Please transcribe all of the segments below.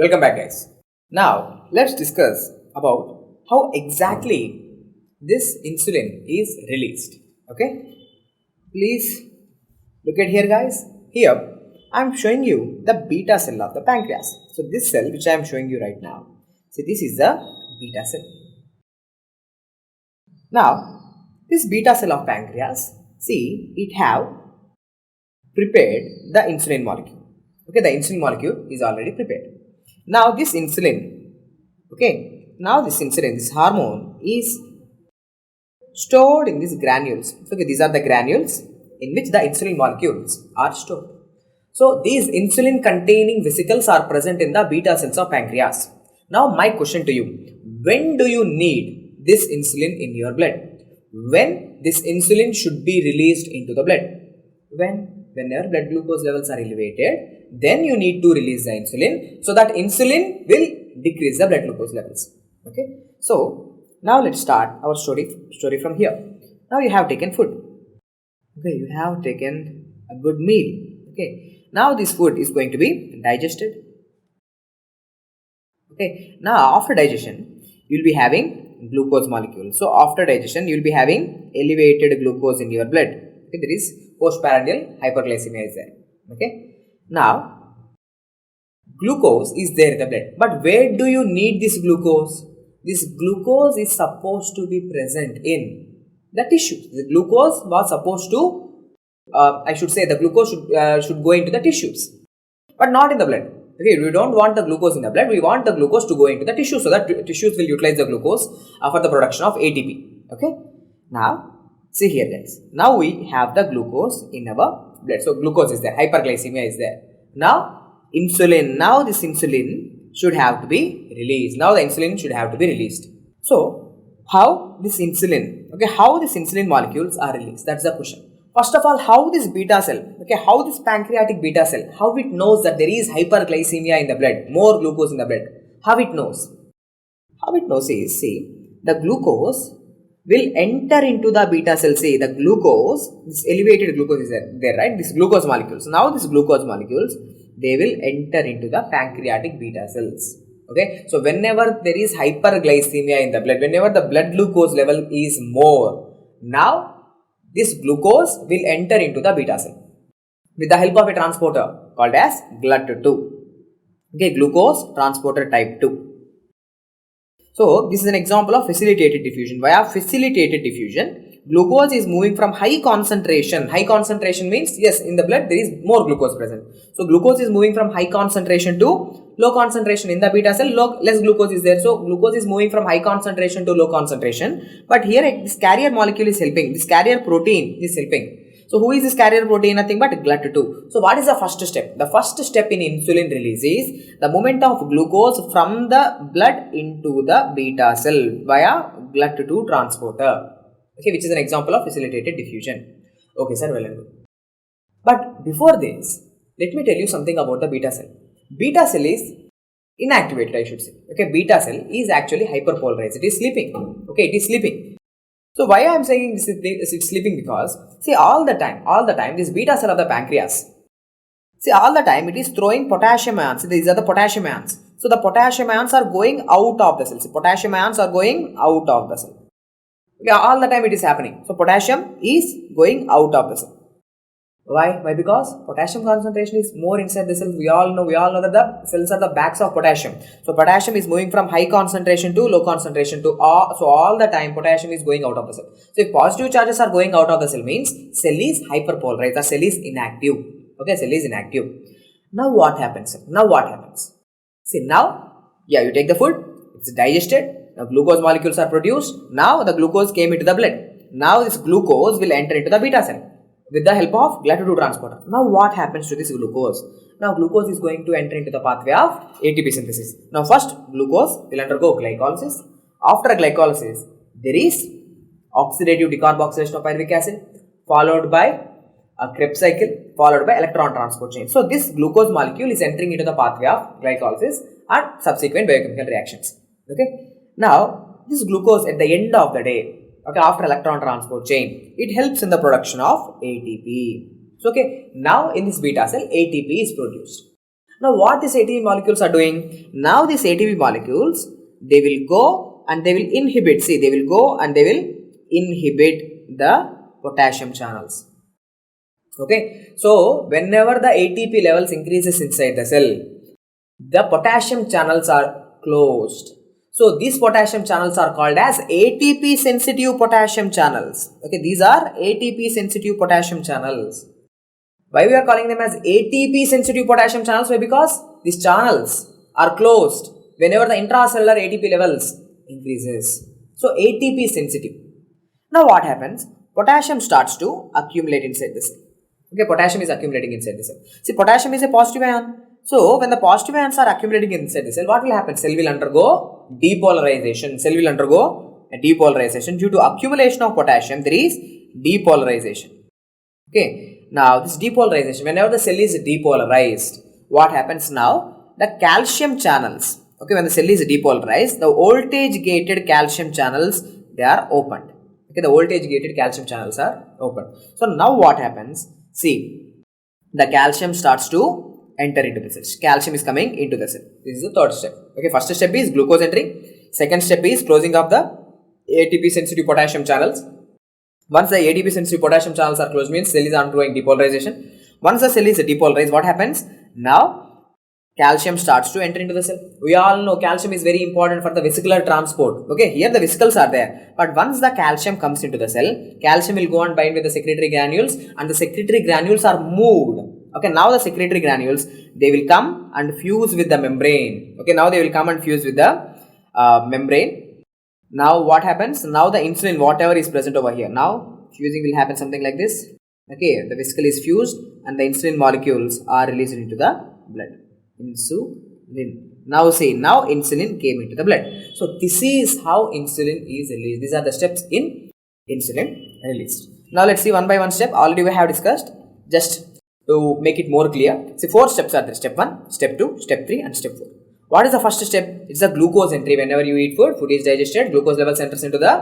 Welcome back, guys. Now let's discuss about how exactly this insulin is released. Okay, please look at here, guys. Here I am showing you the beta cell of the pancreas. So this cell which I am showing you right now, see, this is the beta cell. Now this beta cell of pancreas, see, it have prepared the insulin molecule. Okay, the insulin molecule is already prepared. Now this insulin, this hormone is stored in these granules. Okay, these are the granules in which the insulin molecules are stored. So these insulin containing vesicles are present in the beta cells of pancreas. Now my question to you, when do you need this insulin in your blood? When this insulin should be released into the blood? Whenever blood glucose levels are elevated, then you need to release the insulin, so that insulin will decrease the blood glucose levels. Okay, so now let's start our story from here. Now you have taken food. Okay, you have taken a good meal. Okay, now this food is going to be digested. Okay, now after digestion, you will be having glucose molecule. So after digestion, you will be having elevated glucose in your blood. Okay, there is postprandial hyperglycemia is there. Okay, now glucose is there in the blood, but where do you need this glucose? This glucose is supposed to be present in the tissues. The glucose was supposed to, the glucose should go into the tissues, but not in the blood. Okay, we don't want the glucose in the blood. We want the glucose to go into the tissues, so that tissues will utilize the glucose for the production of ATP. Okay, now see here, guys. Now we have the glucose in our blood. So glucose is there, hyperglycemia is there. Now insulin. Now this insulin should have to be released. Now the insulin should have to be released. So how this insulin molecules are released? That's the question. First of all, how this beta cell, how this pancreatic beta cell, how it knows that there is hyperglycemia in the blood, more glucose in the blood? How it knows? How it knows is, see, the glucose will enter into the beta cell. See, the glucose, this elevated glucose is there, right? This glucose molecules. Now these glucose molecules, they will enter into the pancreatic beta cells. Okay, so whenever there is hyperglycemia in the blood, whenever the blood glucose level is more, now this glucose will enter into the beta cell with the help of a transporter called as GLUT2. Okay, glucose transporter type 2. So this is an example of facilitated diffusion. Via facilitated diffusion, glucose is moving from high concentration. High concentration means, yes, in the blood there is more glucose present. So glucose is moving from high concentration to low concentration. In the beta cell, less glucose is there. So glucose is moving from high concentration to low concentration. But here this carrier molecule is helping. This carrier protein is helping. So who is this carrier protein? Nothing but GLUT2. So what is the first step? The first step in insulin release is the movement of glucose from the blood into the beta cell via GLUT2 transporter. Okay, which is an example of facilitated diffusion. Okay, sir, well and good. But before this, let me tell you something about the beta cell. Beta cell is inactivated, I should say. Okay, beta cell is actually hyperpolarized. It is sleeping. Okay, it is sleeping. So why I am saying this is sleeping? Because see, all the time this beta cell of the pancreas, see, all the time it is throwing potassium ions. These are the potassium ions. So the potassium ions are going out of the cell. See, potassium ions are going out of the cell. Okay, all the time it is happening. So potassium is going out of the cell. Why? Because potassium concentration is more inside the cell. We all know that the cells are the bags of potassium. So potassium is moving from high concentration to low concentration so all the time potassium is going out of the cell. So if positive charges are going out of the cell, means cell is hyperpolarized. The cell is inactive. Okay, cell is inactive. Now what happens? See, now, you take the food, it's digested. Now glucose molecules are produced. Now the glucose came into the blood. Now this glucose will enter into the beta cell with the help of GLUT2 transporter. Now what happens to this glucose? Now glucose is going to enter into the pathway of ATP synthesis. Now first glucose will undergo glycolysis. After glycolysis, there is oxidative decarboxylation of pyruvic acid, followed by a Krebs cycle, followed by electron transport chain. So this glucose molecule is entering into the pathway of glycolysis and subsequent biochemical reactions. Okay. Now this glucose at the end of the day, after electron transport chain, it helps in the production of ATP. So now in this beta cell, ATP is produced. Now what these ATP molecules are doing? Now these ATP molecules, they will go and they will inhibit, see, they will go and they will inhibit the potassium channels. Okay, so whenever the ATP levels increases inside the cell, the potassium channels are closed. So these potassium channels are called as ATP sensitive potassium channels. Okay, these are ATP sensitive potassium channels. Why we are calling them as ATP sensitive potassium channels? Why? Because these channels are closed whenever the intracellular ATP levels increases. So ATP sensitive. Now what happens? Potassium starts to accumulate inside the cell. Okay, potassium is accumulating inside the cell. See, potassium is a positive ion. So when the positive ions are accumulating inside the cell, what will happen? Cell will undergo depolarization. Cell will undergo a depolarization. Due to accumulation of potassium, there is depolarization. Okay, now this depolarization, whenever the cell is depolarized, what happens now? The calcium channels, okay, when the cell is depolarized, the voltage gated calcium channels, they are opened. Okay, the voltage gated calcium channels are open. So now what happens? See, the calcium starts to enter into the cell. Calcium is coming into the cell. This is the third step. Okay, first step is glucose entry. Second step is closing of the ATP sensitive potassium channels. Once the ATP sensitive potassium channels are closed, means cell is undergoing depolarization. Once the cell is depolarized, what happens? Now calcium starts to enter into the cell. We all know calcium is very important for the vesicular transport. Okay, here the vesicles are there. But once the calcium comes into the cell, calcium will go and bind with the secretory granules and the secretory granules are moved. Okay, now the secretory granules, they will come and fuse with the membrane. Okay, now they will come and fuse with the membrane. Now what happens? Now the insulin, whatever is present over here, now fusing will happen something like this. Okay, the vesicle is fused and the insulin molecules are released into the blood. Insulin. Now see, now insulin came into the blood. So this is how insulin is released. These are the steps in insulin released. Now let's see one by one step. Already we have discussed. Just to make it more clear. See, 4 steps are there. Step 1, step 2, step 3 and step 4. What is the first step? It's the glucose entry. Whenever you eat food, food is digested, glucose levels enters into the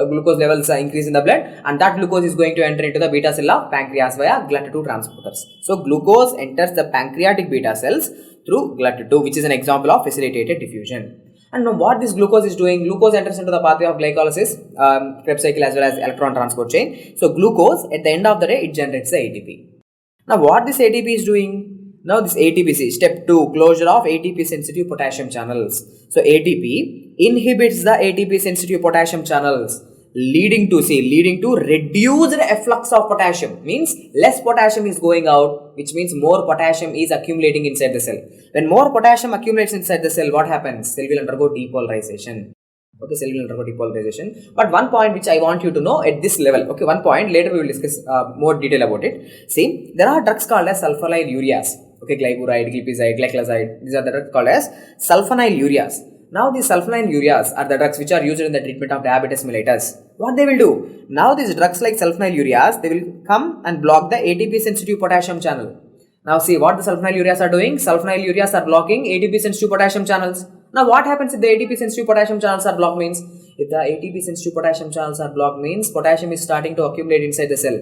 glucose levels increase in the blood, and that glucose is going to enter into the beta cell of pancreas via GLUT2 transporters. So glucose enters the pancreatic beta cells through GLUT2, which is an example of facilitated diffusion. And now what this glucose is doing? Glucose enters into the pathway of glycolysis, Krebs cycle as well as electron transport chain. So glucose, at the end of the day, it generates the ATP. Now what this ATP is doing? Now this ATP, step 2, closure of ATP sensitive potassium channels. So ATP inhibits the ATP sensitive potassium channels, leading to reduced efflux of potassium. Means less potassium is going out, which means more potassium is accumulating inside the cell. When more potassium accumulates inside the cell, what happens? Cell will undergo depolarization. Okay, cell will undergo depolarization. But one point which I want you to know at this level, okay, one point, later we will discuss more detail about it. See, there are drugs called as sulfonyl ureas. Okay, glyburide, glipizide, glyclazide, these are the drugs called as sulfonyl ureas. Now these sulfonyl ureas are the drugs which are used in the treatment of diabetes mellitus. What they will do? Now these drugs like sulfonyl ureas, they will come and block the ATP sensitive potassium channel. Now see what the sulfonyl ureas are doing. Sulfonyl ureas are blocking ATP sensitive potassium channels. Now what happens if the ATP sensitive potassium channels are blocked? Means if the ATP sensitive potassium channels are blocked, means potassium is starting to accumulate inside the cell.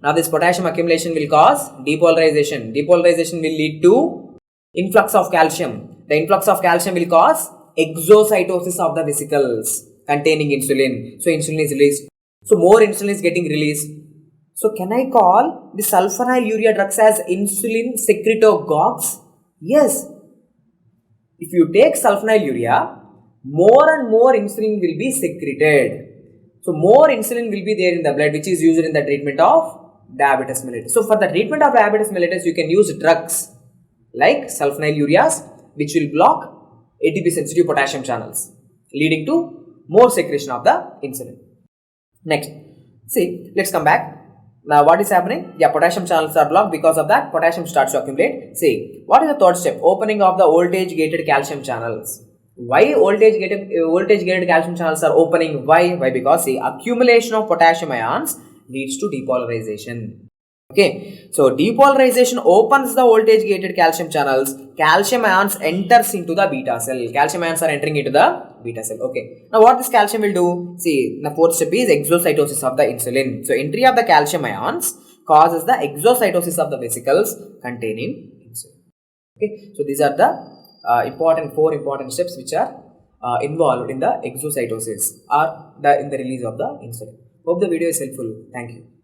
Now this potassium accumulation will cause depolarization. Depolarization will lead to influx of calcium. The influx of calcium will cause exocytosis of the vesicles containing insulin. So insulin is released. So more insulin is getting released. So can I call the sulfonyl urea drugs as insulin secretagogues? Yes. If you take sulfonyl urea, more and more insulin will be secreted. So more insulin will be there in the blood, which is used in the treatment of diabetes mellitus. So for the treatment of diabetes mellitus, you can use drugs like sulfonyl ureas, which will block ATP sensitive potassium channels, leading to more secretion of the insulin. Next, see, let's come back. Now what is happening? Yeah, potassium channels are blocked. Because of that, potassium starts to accumulate. See, what is the third step? Opening of the voltage gated calcium channels. Why voltage gated calcium channels are opening? Why? Because see, accumulation of potassium ions leads to depolarization. Okay, so depolarization opens the voltage gated calcium channels. Calcium ions enters into the beta cell. Calcium ions are entering into the beta cell. Okay, now what this calcium will do? See, the fourth step is exocytosis of the insulin. So entry of the calcium ions causes the exocytosis of the vesicles containing insulin. Okay, so these are the four important steps which are involved in the exocytosis or in the release of the insulin. Hope the video is helpful. Thank you.